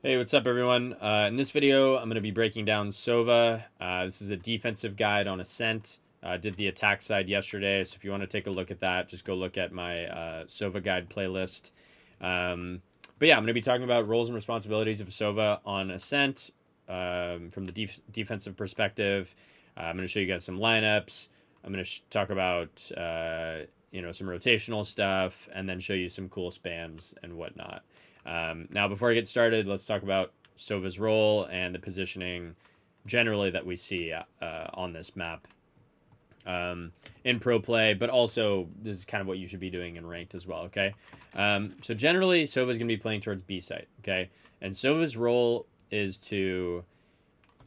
Hey, what's up everyone? In this video, I'm going to be breaking down Sova. This is a defensive guide on Ascent. I did the attack side yesterday, so if you want to take a look at that, just go look at my Sova guide playlist. But yeah, I'm going to be talking about roles and responsibilities of Sova on Ascent from the defensive perspective. I'm going to show you guys some lineups. I'm going to talk about some rotational stuff, and then show you some cool spams and whatnot. Now, before I get started, let's talk about Sova's role and the positioning generally that we see on this map in pro play, but also this is kind of what you should be doing in ranked as well, okay? So generally, Sova's going to be playing towards B site, okay? And Sova's role is to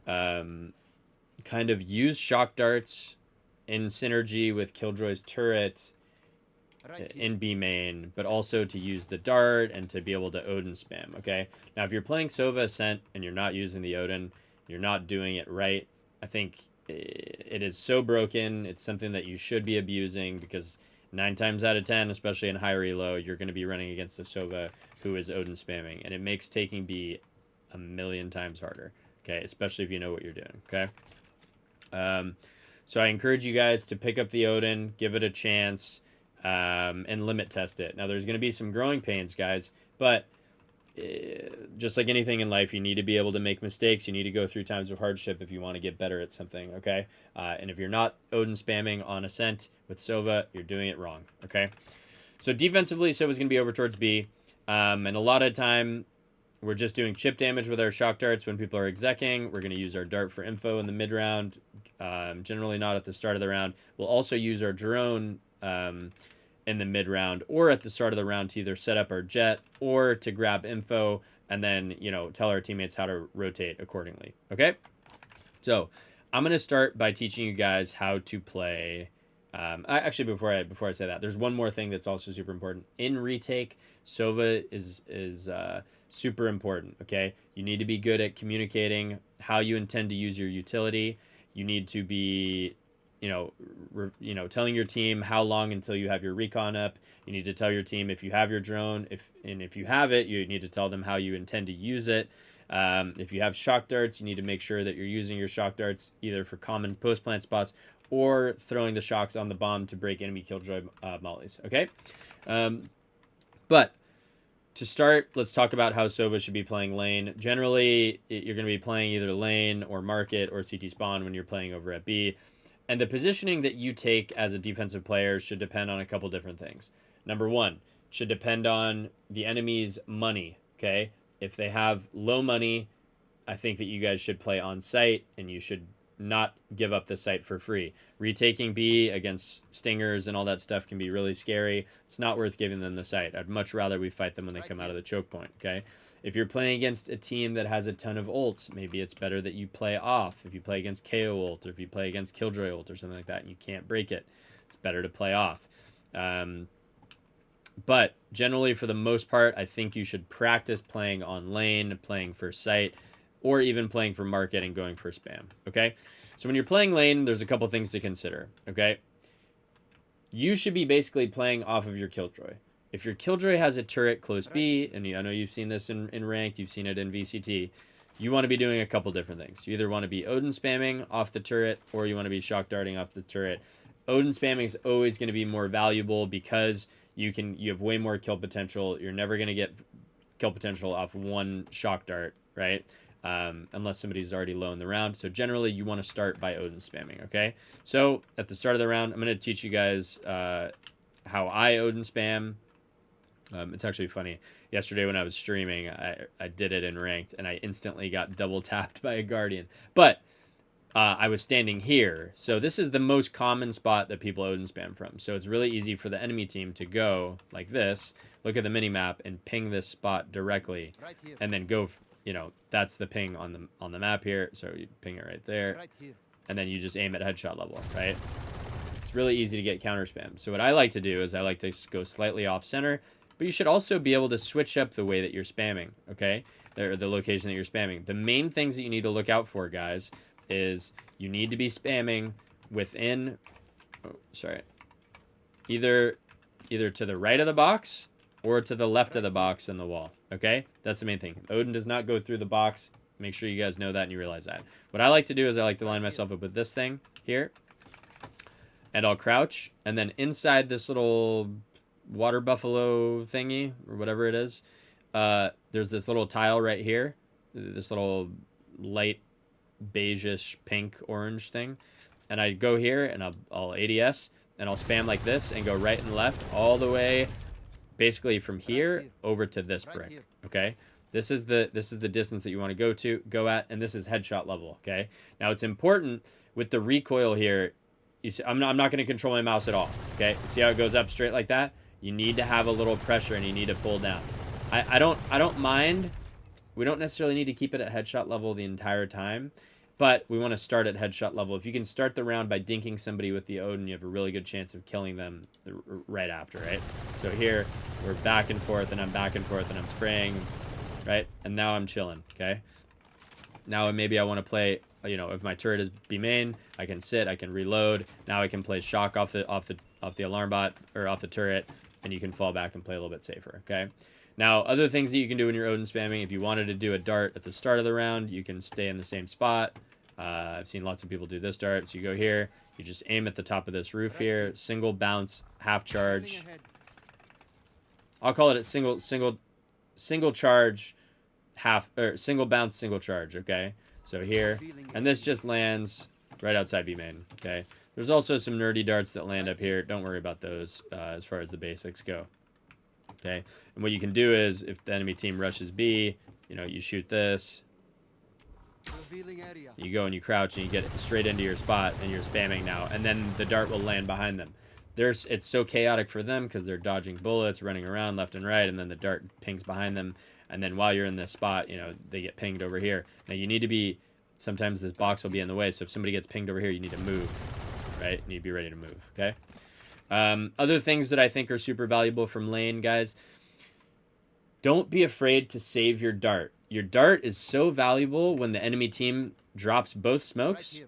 kind of use shock darts in synergy with Killjoy's turret in B main, but also to use the dart and to be able to Odin spam, okay? Now, if you're playing Sova Ascent and you're not using the Odin, you're not doing it right. I think it is so broken. It's something that you should be abusing because 9 times out of 10, especially in high relo, you're going to be running against a Sova who is Odin spamming, and it makes taking B a million times harder, okay? Especially if you know what you're doing, okay? So I encourage you guys to pick up the Odin, give it a chance, and limit test it. Now, there's going to be some growing pains, guys, but just like anything in life, you need to be able to make mistakes. You need to go through times of hardship if you want to get better at something, okay? And if you're not Odin spamming on Ascent with Sova, you're doing it wrong, okay? So defensively, Sova's going to be over towards B, and a lot of time, we're just doing chip damage with our shock darts when people are execing. We're going to use our dart for info in the mid round, generally not at the start of the round. We'll also use our drone in the mid round or at the start of the round to either set up our Jett or to grab info and then, tell our teammates how to rotate accordingly. Okay? So I'm going to start by teaching you guys how to play. Actually, before I say that, there's one more thing that's also super important. In retake, Sova is super important, okay? You need to be good at communicating how you intend to use your utility. You need to be telling your team how long until you have your recon up. You need to tell your team if you have your drone, if you have it, you need to tell them how you intend to use it. If you have shock darts, you need to make sure that you're using your shock darts either for common post plant spots or throwing the shocks on the bomb to break enemy killjoy mollies. Okay, but to start, let's talk about how Sova should be playing lane. Generally, you're going to be playing either lane or market or CT spawn when you're playing over at B. And the positioning that you take as a defensive player should depend on a couple different things. Number one, should depend on the enemy's money, okay? If they have low money, I think that you guys should play on site and you should not give up the site for free. Retaking B against stingers and all that stuff can be really scary. It's not worth giving them the site. I'd much rather we fight them when they come out of the choke point, okay? If you're playing against a team that has a ton of ults, maybe it's better that you play off. If you play against KO ult or if you play against Killjoy ult or something like that and you can't break it, it's better to play off. But generally, for the most part, I think you should practice playing on lane, playing for site, or even playing for market and going for spam, okay? So when you're playing lane, there's a couple things to consider, okay? You should be basically playing off of your Killjoy. If your Killjoy has a turret close B, and I know you've seen this in ranked, you've seen it in VCT, you want to be doing a couple different things. You either want to be Odin spamming off the turret, or you want to be shock darting off the turret. Odin spamming is always going to be more valuable because you have way more kill potential. You're never going to get kill potential off one shock dart, right? Unless somebody's already low in the round. So generally, you want to start by Odin spamming, okay? So at the start of the round, I'm going to teach you guys how I Odin spam. It's actually funny. Yesterday when I was streaming, I did it in ranked, and I instantly got double tapped by a Guardian. But I was standing here. So this is the most common spot that people Odin spam from. So it's really easy for the enemy team to go like this, look at the minimap, and ping this spot directly, and then go... that's the ping on the map here. So you ping it right there, and then you just aim at headshot level, right? It's really easy to get counter spam. So what I like to do is I like to go slightly off center, but you should also be able to switch up the way that you're spamming, okay? Or the location that you're spamming. The main things that you need to look out for, guys, is you need to be spamming within, either to the right of the box or to the left of the box in the wall, Okay? That's the main thing. Odin does not go through the box. Make sure you guys know that and you realize that. What I like to do is I like to line myself up with this thing here. And I'll crouch. And then inside this little water buffalo thingy, or whatever it is, there's this little tile right here. This little light beigeish pink orange thing. And I go here and I'll ADS and I'll spam like this and go right and left all the way basically from here over to this brick. Okay? This is the distance that you want to go at, and this is headshot level, okay? Now it's important with the recoil here. You see, I'm not going to control my mouse at all, okay? See how it goes up straight like that? You need to have a little pressure and you need to pull down. I don't mind. We don't necessarily need to keep it at headshot level the entire time, but we want to start at headshot level. If you can start the round by dinking somebody with the Odin, you have a really good chance of killing them right after, right? So here, we're back and forth, and I'm back and forth, and I'm spraying, right? And now I'm chilling, okay? Now maybe I want to play, you know, if my turret is B main, I can sit, I can reload. Now I can play shock off the alarm bot, or off the turret, and you can fall back and play a little bit safer, okay? Now, other things that you can do when you're Odin spamming, if you wanted to do a dart at the start of the round, you can stay in the same spot. I've seen lots of people do this dart. So you go here, you just aim at the top of this roof here, single bounce, half charge. I'll call it a single charge, single bounce, single charge, okay? So here, and this just lands right outside B main, okay? There's also some nerdy darts that land up here. Don't worry about those as far as the basics go. Okay, and what you can do is, if the enemy team rushes B, you know, you shoot this. You go and you crouch and you get straight into your spot and you're spamming now. And then the dart will land behind them. It's so chaotic for them because they're dodging bullets, running around left and right, and then the dart pings behind them. And then while you're in this spot, you know, they get pinged over here. Now you need to be, sometimes this box will be in the way. So if somebody gets pinged over here, you need to move, right? You need to be ready to move, okay? Other things that I think are super valuable from lane, guys. Don't be afraid to save your dart. Your dart is so valuable when the enemy team drops both smokes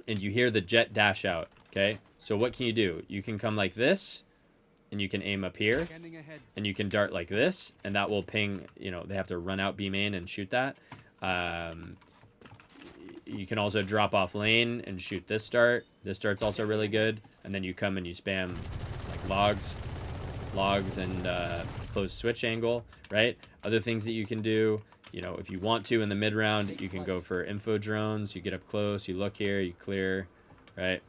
and you hear the Jett dash out, okay? So what can you do? You can come like this and you can aim up here and you can dart like this and that will ping, you know, they have to run out B main and shoot that. You can also drop off lane and shoot this dart. This dart's also really good. And then you come and you spam like logs and close switch angle, right? Other things that you can do, you know, if you want to in the mid round, you can go for info drones. You get up close, you look here, you clear, right?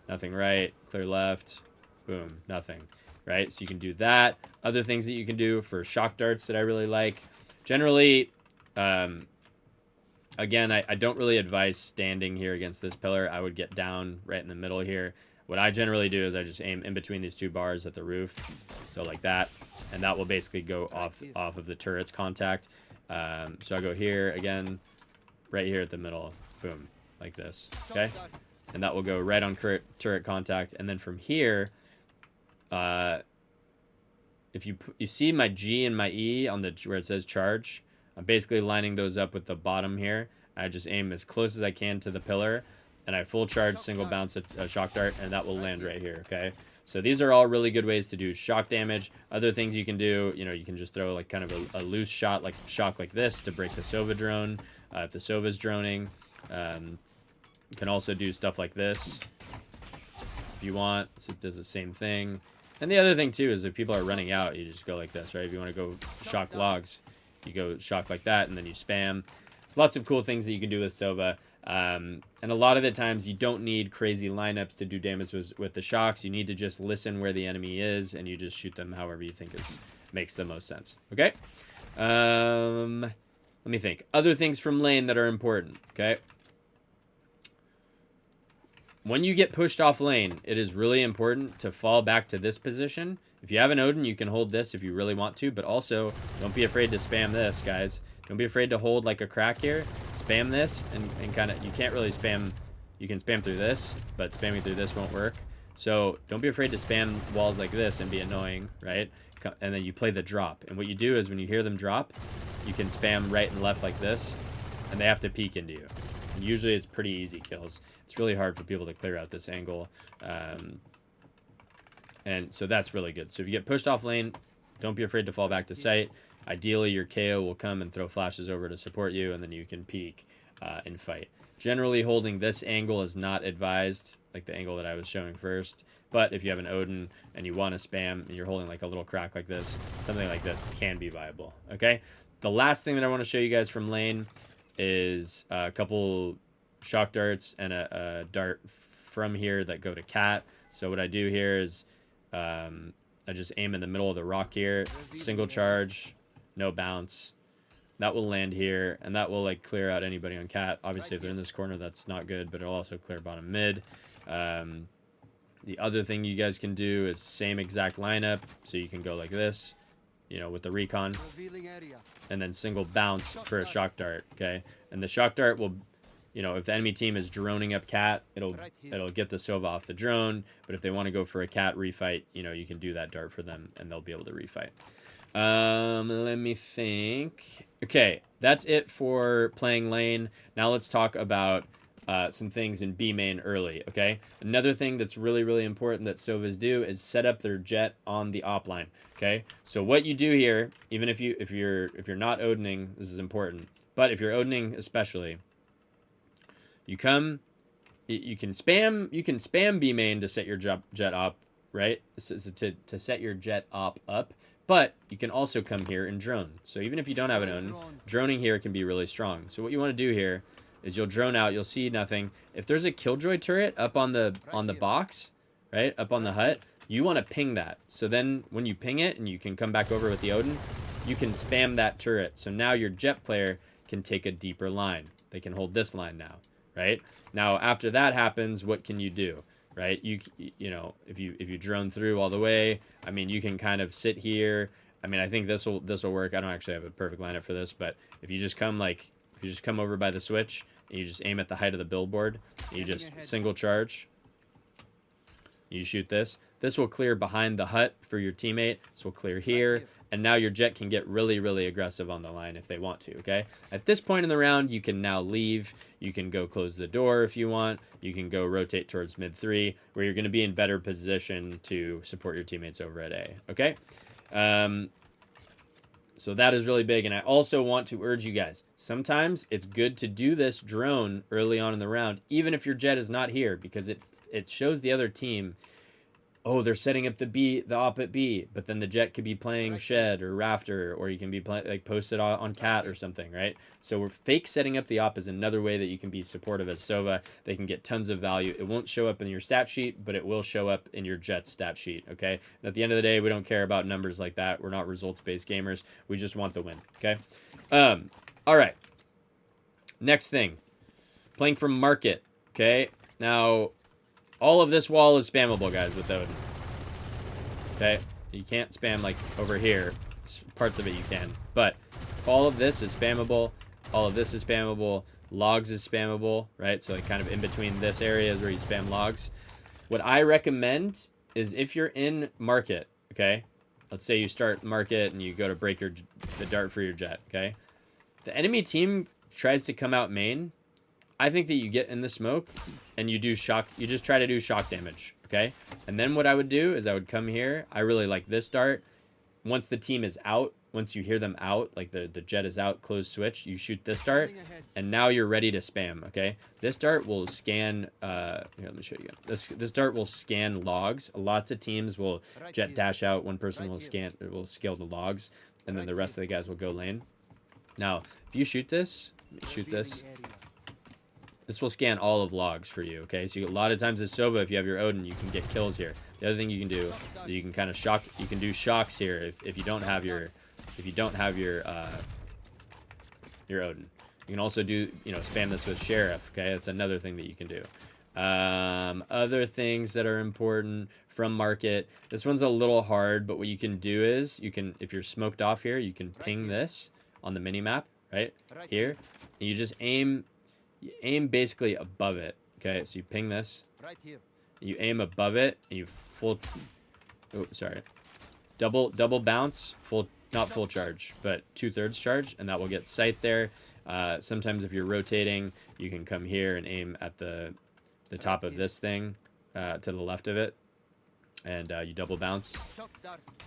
Nothing right, clear left, boom, nothing, right? So you can do that. Other things that you can do for shock darts that I really like. Generally, again, I don't really advise standing here against this pillar. I would get down right in the middle here. What I generally do is I just aim in between these two bars at the roof. So like that. And that will basically go off of the turret's contact. So I go here again, right here at the middle. Boom. Like this. Okay? And that will go right on turret contact. And then from here, if you see my G and my E on the where it says charge, I'm basically lining those up with the bottom here. I just aim as close as I can to the pillar, and I full charge, single bounce a shock dart, and that will land right here, okay? So these are all really good ways to do shock damage. Other things you can do, you know, you can just throw like kind of a loose shot, like shock like this to break the Sova drone, if the Sova's droning. You can also do stuff like this if you want. So it does the same thing. And the other thing too is if people are running out, you just go like this, right? If you want to go shock logs, you go shock like that, and then you spam. Lots of cool things that you can do with Sova. And a lot of the times you don't need crazy lineups to do damage with the shocks. You need to just listen where the enemy is, and you just shoot them however you think makes the most sense. Okay? Let me think. Other things from lane that are important. Okay? When you get pushed off lane, it is really important to fall back to this position. If you have an Odin, you can hold this if you really want to, but also don't be afraid to spam this, guys. Don't be afraid to hold like a crack here. Spam this and kind of, you can't really spam, you can spam through this, but spamming through this won't work. So don't be afraid to spam walls like this and be annoying, right? And then you play the drop. And what you do is when you hear them drop, you can spam right and left like this, and they have to peek into you. And usually it's pretty easy kills. It's really hard for people to clear out this angle. And so that's really good. So if you get pushed off lane, don't be afraid to fall back to site. Ideally, your KO will come and throw flashes over to support you, and then you can peek and fight. Generally, holding this angle is not advised, like the angle that I was showing first. But if you have an Odin and you want to spam and you're holding like a little crack like this, something like this can be viable, okay? The last thing that I want to show you guys from lane is a couple shock darts and a dart from here that go to cat. So what I do here is I just aim in the middle of the rock here, single charge, no bounce. That will land here, and that will like clear out anybody on cat. Obviously, if they're in this corner, that's not good, but it'll also clear bottom mid. The other thing you guys can do is same exact lineup, so you can go like this, you know, with the recon, and then single bounce for a shock dart, okay? And the shock dart will, you know, if the enemy team is droning up cat, it'll get the Sova off the drone, but if they want to go for a cat refight, you know, you can do that dart for them, and they'll be able to refight. Let me think. Okay, that's it for playing lane. Now let's talk about some things in B main early, okay? Another thing that's really, really important that Sovas do is set up their Jett on the op line, okay? So what you do here, even if you're not Odining, this is important, but if you're Odining especially, you can spam B main to set your Jett op, right? To set your Jett op up. But you can also come here and drone. So even if you don't have an Odin, droning here can be really strong. So what you want to do here is you'll drone out, you'll see nothing. If there's a Killjoy turret up on the box, right, up on the hut, you want to ping that. So then when you ping it and you can come back over with the Odin, you can spam that turret. So now your Jett player can take a deeper line. They can hold this line now, right? Now after that happens, what can you do? Right, you know, if you drone through all the way, I mean, you can kind of sit here. I mean, I think this will work. I don't actually have a perfect lineup for this, but if you just come over by the switch and you just aim at the height of the billboard, and you just single charge, you shoot this. This will clear behind the hut for your teammate. This will clear here. And now your Jett can get really, really aggressive on the line if they want to, okay? At this point in the round, you can now leave. You can go close the door if you want. You can go rotate towards mid 3, where you're going to be in better position to support your teammates over at A, okay? So that is really big. And I also want to urge you guys, sometimes it's good to do this drone early on in the round, even if your Jett is not here, because it shows the other team, oh, they're setting up the op at B, but then the Jett could be playing shed or rafter, or you can be playing like posted on cat or something, right? So we're fake setting up the op is another way that you can be supportive as Sova. They can get tons of value. It won't show up in your stat sheet, but it will show up in your Jett stat sheet, okay? And at the end of the day, we don't care about numbers like that. We're not results-based gamers. We just want the win, okay? All right. Next thing, playing from market, okay? Now, all of this wall is spammable, guys, with Odin. Okay? You can't spam, like, over here. Parts of it you can. But all of this is spammable. All of this is spammable. Logs is spammable, right? So, like, kind of in between this area is where you spam logs. What I recommend is if you're in market, okay? Let's say you start market and you go to break the dart for your Jett, okay? The enemy team tries to come out main. I think that you get in the smoke and you do shock. You just try to do shock damage, okay? And then what I would do is I would come here. I really like this dart. Once the team is out, once you hear them out, like the Jett is out, close switch, you shoot this dart, and now you're ready to spam, okay? This dart will scan, here, let me show you again. This dart will scan logs. Lots of teams will Jett dash out. One person will scale the logs, and then the rest of the guys will go lane. Now, if you shoot this, let me shoot this. This will scan all of logs for you, okay? So a lot of times as Sova, if you have your Odin, you can get kills here. The other thing you can do, you can kind of shock. You can do shocks here if you don't have your Odin. You can also do, you know, spam this with Sheriff, okay? That's another thing that you can do. Other things that are important from market. This one's a little hard, but what you can do is you can, if you're smoked off here, you can ping this on the mini map, right here, and you just aim. You aim basically above it, okay? So you ping this, you aim above it, and you double bounce, not full charge, but 2/3 charge, and that will get sight there. Sometimes if you're rotating, you can come here and aim at the top of this thing, to the left of it, and you double bounce,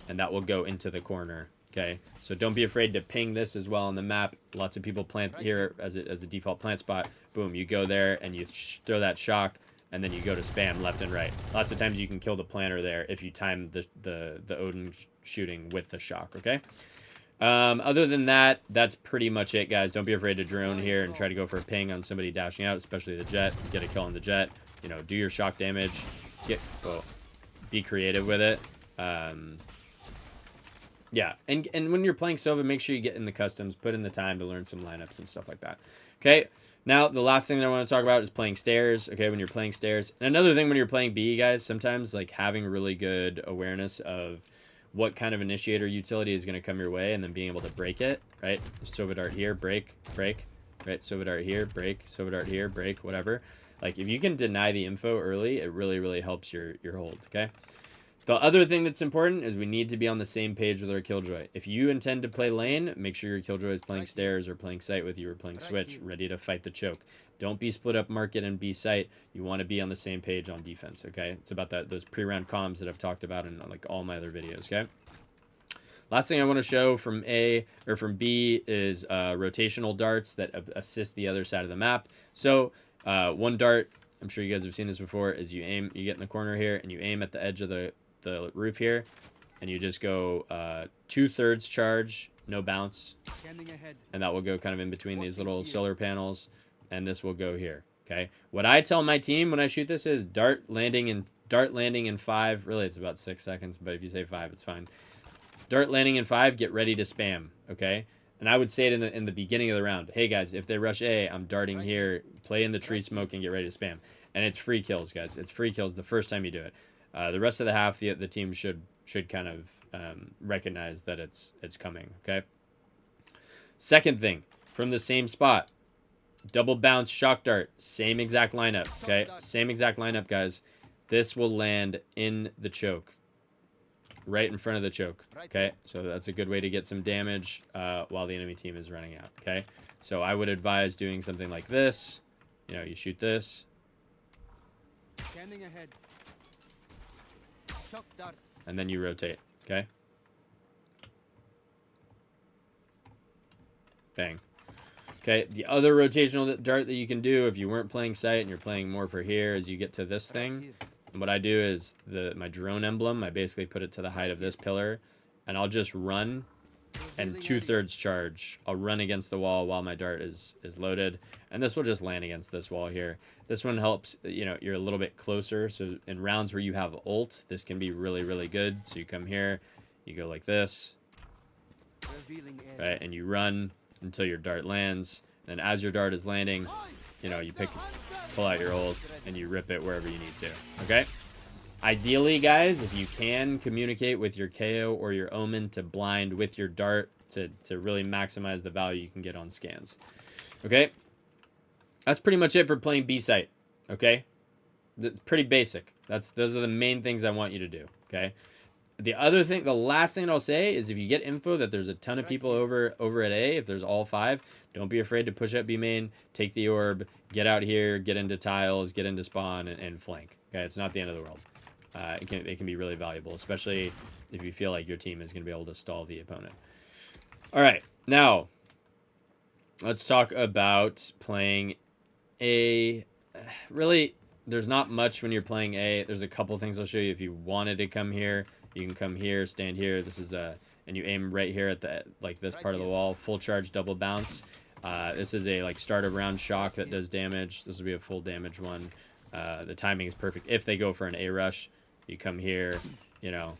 and that will go into the corner. Okay, so don't be afraid to ping this as well on the map. Lots of people plant here as a default plant spot. Boom, you go there and you throw that shock, and then you go to spam left and right. Lots of times you can kill the planter there if you time the Odin shooting with the shock, okay? Other than that, that's pretty much it, guys. Don't be afraid to drone here and try to go for a ping on somebody dashing out, especially the Jett. Get a kill on the Jett. You know, do your shock damage. Be creative with it. Yeah, and when you're playing Sova, make sure you get in the customs, put in the time to learn some lineups and stuff like that. Okay, now the last thing that I want to talk about is playing stairs. Okay, when you're playing stairs. And another thing when you're playing B, guys, sometimes like having really good awareness of what kind of initiator utility is going to come your way and then being able to break it, right? Sova dart here, break, right? Sova dart here, break, Sova dart here, break, whatever. Like if you can deny the info early, it really, really helps your hold, okay? The other thing that's important is we need to be on the same page with our Killjoy. If you intend to play lane, make sure your Killjoy is playing stairs or playing site with you or playing switch, ready to fight the choke. Don't be split up market and B site. You want to be on the same page on defense, okay? It's about those pre-round comms that I've talked about in like all my other videos, okay? Last thing I want to show from B is rotational darts that assist the other side of the map. So one dart, I'm sure you guys have seen this before, is you get in the corner here and you aim at the edge of the roof here, and you just go 2/3 charge, no bounce, and that will go kind of in between these little solar panels, and this will go here. Okay, what I tell my team when I shoot this is dart landing in 5. Really, it's about 6 seconds, but if you say 5, it's fine. Dart landing in 5. Get ready to spam. Okay, and I would say it in the beginning of the round. Hey guys, if they rush A, I'm darting here. Play in the tree smoke and get ready to spam. And it's free kills, guys. It's free kills the first time you do it. The rest of the half, the team should kind of recognize that it's coming, okay? Second thing, from the same spot, double bounce shock dart, same exact lineup, okay? Same exact lineup, guys. This will land in the choke, right in front of the choke, okay? So that's a good way to get some damage while the enemy team is running out, okay? So I would advise doing something like this. You know, you shoot this. Standing ahead. And then you rotate, okay? Bang. Okay, the other rotational dart that you can do if you weren't playing site and you're playing more for here is you get to this thing. And what I do is my drone emblem, I basically put it to the height of this pillar, and I'll just run and 2/3 charge. I'll run against the wall while my dart is loaded, and this will just land against this wall here. This one helps, you know, you're a little bit closer, so in rounds where you have ult, this can be really, really good. So you come here, you go like this, right, and you run until your dart lands, and as your dart is landing, you know, you pull out your ult, and you rip it wherever you need to, okay? Ideally, guys, if you can communicate with your KO or your Omen to blind with your dart to really maximize the value you can get on scans. Okay? That's pretty much it for playing B site. Okay? That's pretty basic. Those are the main things I want you to do. Okay? The last thing I'll say is if you get info that there's a ton of people over at A, if there's all 5, don't be afraid to push up B main, take the orb, get out here, get into tiles, get into spawn, and flank. Okay? It's not the end of the world. It can be really valuable, especially if you feel like your team is going to be able to stall the opponent. All right, now let's talk about playing A. Really, there's not much when you're playing A. There's a couple things I'll show you. If you wanted to come here, you can come here, stand here. This is and you aim right here at this part of the wall. Full charge, double bounce. This is a start of round shock that does damage. This will be a full damage one. The timing is perfect. If they go for an A rush, you come here, you know,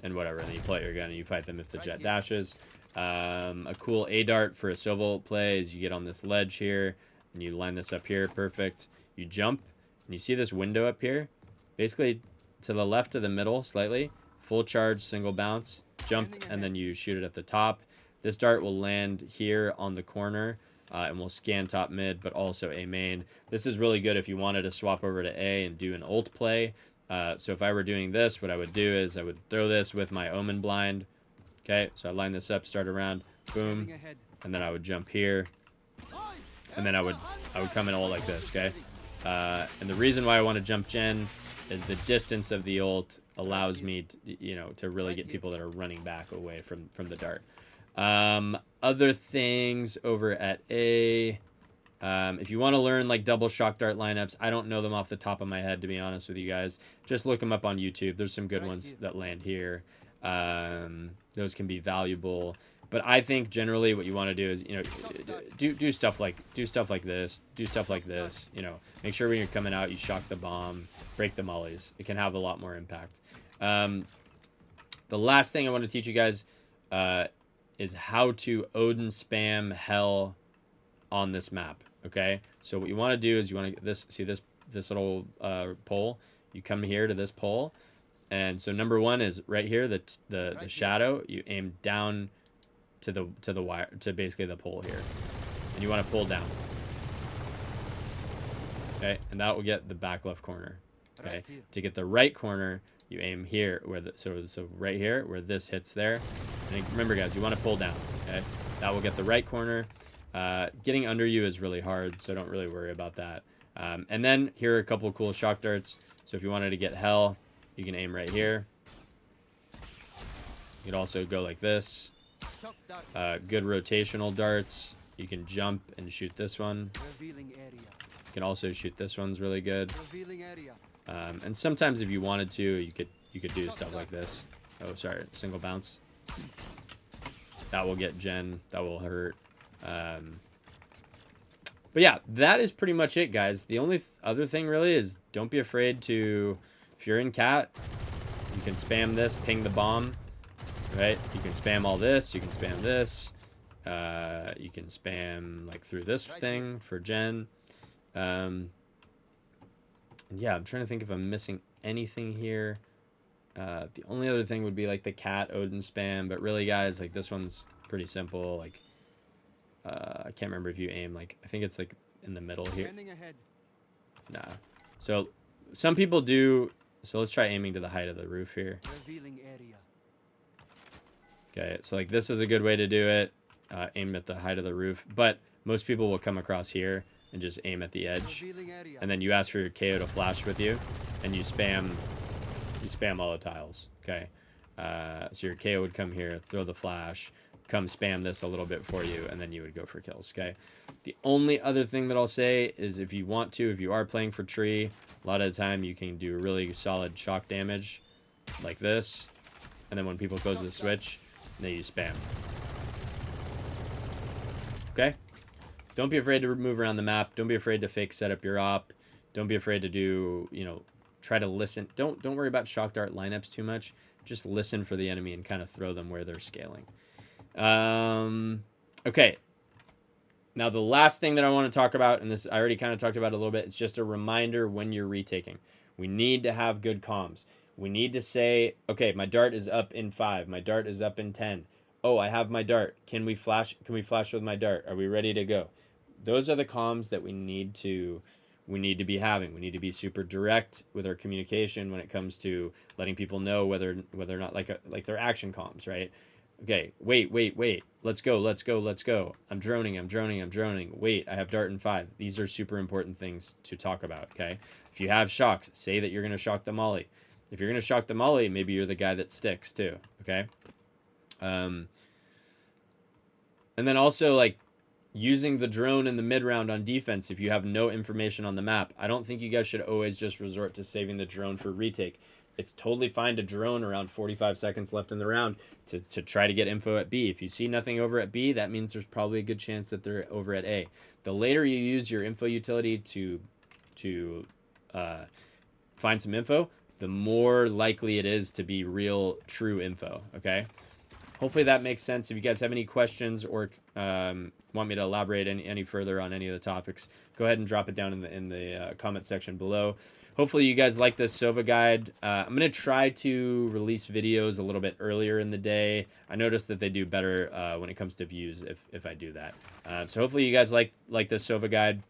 and whatever, and then you pull out your gun and you fight them if the Jett dashes. A cool A dart for a Sova play is you get on this ledge here and you line this up here, perfect. You jump and you see this window up here, basically to the left of the middle slightly. Full charge, single bounce, jump, and then you shoot it at the top. This dart will land here on the corner. And we'll scan top mid, but also A main. This is really good if you wanted to swap over to A and do an ult play. So if I were doing this, what I would do is I would throw this with my Omen blind. Okay, so I line this up, start around, boom, and then I would jump here, and then I would come in ult like this. Okay, and the reason why I want to jump gen is the distance of the ult allows me to, you know, to really get people that are running back away from the dart. Other things over at A, if you want to learn like double shock dart lineups, I don't know them off the top of my head, to be honest with you guys. Just look them up on YouTube. There's some good ones that land here. Those can be valuable. But I think generally what you want to do is, you know, do stuff like this, do stuff like this. You know, make sure when you're coming out, you shock the bomb, break the mollies. It can have a lot more impact. The last thing I want to teach you guys is how to Odin spam hell on this map. Okay, so what you want to do is you want to see this little pole. You come here to this pole, and so number one is right here, the shadow. You aim down to the wire, to basically the pole here, and you want to pull down. Okay, and that will get the back left corner. Okay, to get the right corner, you aim here where so right here where this hits there. And remember, guys, you want to pull down. Okay, that will get the right corner. Getting under you is really hard, so don't really worry about that. And then here are a couple of cool shock darts. So if you wanted to get hell, you can aim right here. You could also go like this. Good rotational darts. You can jump and shoot this one. You can also shoot this one's really good. And sometimes if you wanted to, you could do stuff like this. Oh, sorry, single bounce. That will get gen. That will hurt. But yeah, that is pretty much it, guys. The only other thing really is don't be afraid to, if you're in cat, you can spam this, ping the bomb, right? You can spam all this, you can spam this, you can spam like through this thing for gen. Yeah, I'm trying to think if I'm missing anything here. The only other thing would be like the cat Odin spam, but really, guys, like this one's pretty simple. Like I can't remember if you aim like, I think it's like in the middle here. Nah. So some people do. So let's try aiming to the height of the roof here. Okay, so like this is a good way to do it. Aim at the height of the roof, but most people will come across here and just aim at the edge, and then you ask for your KO to flash with you, and you spam all the tiles. Okay, so your KO would come here, throw the flash, come spam this a little bit for you, and then you would go for kills. Okay, the only other thing that I'll say is if you want to, if you are playing for tree, a lot of the time you can do really solid shock damage like this, and then when people close the switch, then you spam. Okay, don't be afraid to move around the map. Don't be afraid to fake set up your op. Don't be afraid to do, you know, try to listen. Don't worry about shock dart lineups too much. Just listen for the enemy and kind of throw them where they're scaling. Okay. Now the last thing that I want to talk about, and this I already kind of talked about a little bit, it's just a reminder when you're retaking. We need to have good comms. We need to say, okay, my dart is up in 5. My dart is up in 10. Oh, I have my dart. Can we flash with my dart? Are we ready to go? Those are the comms that we need to be having. We need to be super direct with our communication when it comes to letting people know whether or not like their action comms, right? Okay, wait. Let's go. I'm droning. Wait, I have dart in 5. These are super important things to talk about, okay? If you have shocks, say that you're going to shock the molly. If you're going to shock the molly, maybe you're the guy that sticks too, okay? And then also, like, using the drone in the mid-round on defense if you have no information on the map. I don't think you guys should always just resort to saving the drone for retake. It's totally fine to drone around 45 seconds left in the round to try to get info at B. If you see nothing over at B, that means there's probably a good chance that they're over at A. The later you use your info utility to find some info, the more likely it is to be real, true info, okay? Hopefully that makes sense. If you guys have any questions or want me to elaborate any further on any of the topics, go ahead and drop it down in the comment section below. Hopefully you guys like this Sova guide. I'm going to try to release videos a little bit earlier in the day. I noticed that they do better when it comes to views if I do that. So hopefully you guys like this Sova guide.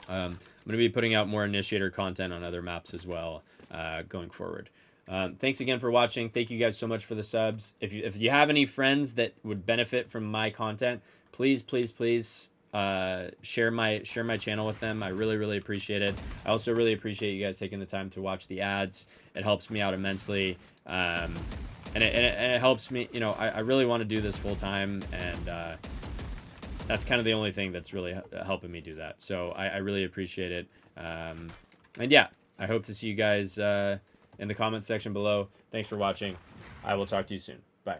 I'm going to be putting out more initiator content on other maps as well going forward. Thanks again for watching. Thank you guys so much for the subs. If you have any friends that would benefit from my content, please share my channel with them. I really appreciate it. I also really appreciate you guys taking the time to watch the ads. It helps me out immensely, and it helps me. You know, I really want to do this full time, and that's kind of the only thing that's really helping me do that. So I really appreciate it. And yeah, I hope to see you guys in the comment section below. Thanks for watching. I will talk to you soon. Bye.